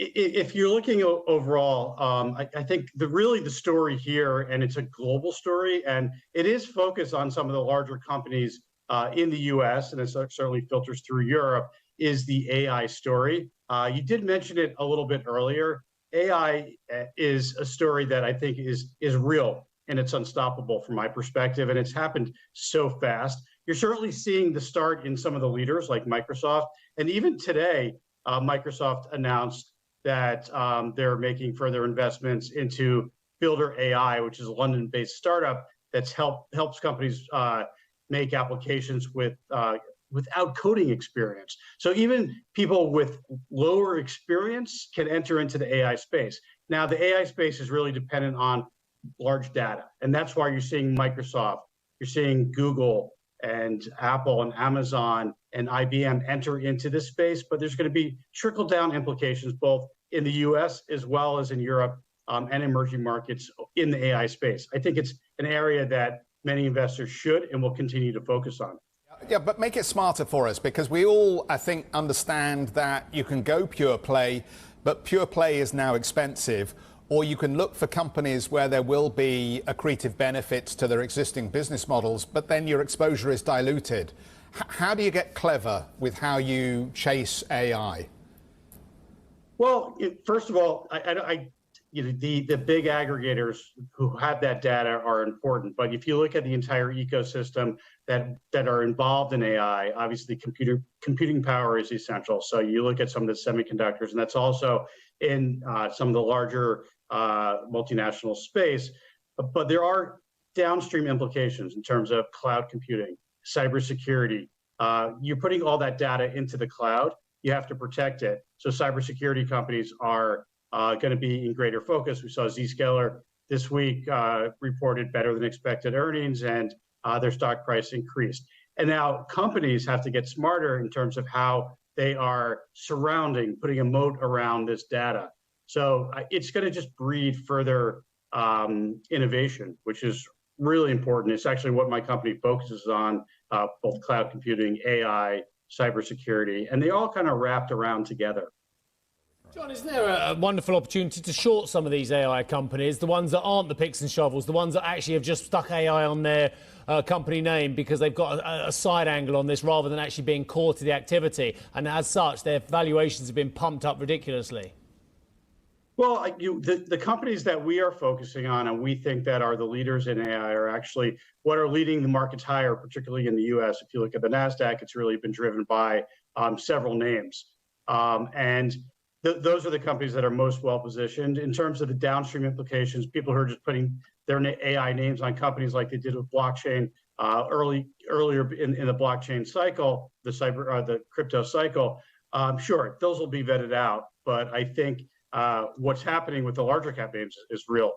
If you're looking overall, I think really the story here, and it's a global story, and it is focused on some of the larger companies in the U.S., and it certainly filters through Europe, is the AI story. You did mention it a little bit earlier. AI is a story that I think is real, and it's unstoppable from my perspective, and it's happened so fast. You're certainly seeing the start in some of the leaders like Microsoft, and even today, Microsoft announced that they're making further investments into Builder AI, which is a London-based startup that's helps companies make applications without coding experience. So even people with lower experience can enter into the AI space. Now, the AI space is really dependent on large data, and that's why you're seeing Microsoft, you're seeing Google and Apple and Amazon and IBM enter into this space, but there's going to be trickle-down implications both in the US as well as in Europe and emerging markets in the AI space. I think it's an area that many investors should and will continue to focus on. Yeah, but make it smarter for us, because we all, I think, understand that you can go pure play, but pure play is now expensive. Or you can look for companies where there will be accretive benefits to their existing business models, but then your exposure is diluted. How do you get clever with how you chase AI? Well, first of all, the big aggregators who have that data are important. But if you look at the entire ecosystem that are involved in AI, obviously computing power is essential. So you look at some of the semiconductors, and that's also in some of the larger multinational space. But there are downstream implications in terms of cloud computing, cybersecurity. You're putting all that data into the cloud. You have to protect it. So cybersecurity companies are going to be in greater focus. We saw Zscaler this week reported better than expected earnings, and their stock price increased. And now companies have to get smarter in terms of how they are putting a moat around this data. So it's going to just breed further innovation, which is really important. It's actually what my company focuses on, both cloud computing, AI, cybersecurity, and they all kind of wrapped around together. John, isn't there a wonderful opportunity to short some of these AI companies, the ones that aren't the picks and shovels, the ones that actually have just stuck AI on their company name because they've got a side angle on this rather than actually being core to the activity, and as such their valuations have been pumped up ridiculously? Well, the companies that we are focusing on and we think that are the leaders in AI are actually what are leading the markets higher, particularly in the US. If you look at the NASDAQ, it's really been driven by several names. Those are the companies that are most well positioned. In terms of the downstream implications, people who are just putting their AI names on companies like they did with blockchain earlier in the blockchain cycle, the crypto cycle, sure, those will be vetted out. But I think what's happening with the larger cap names is real.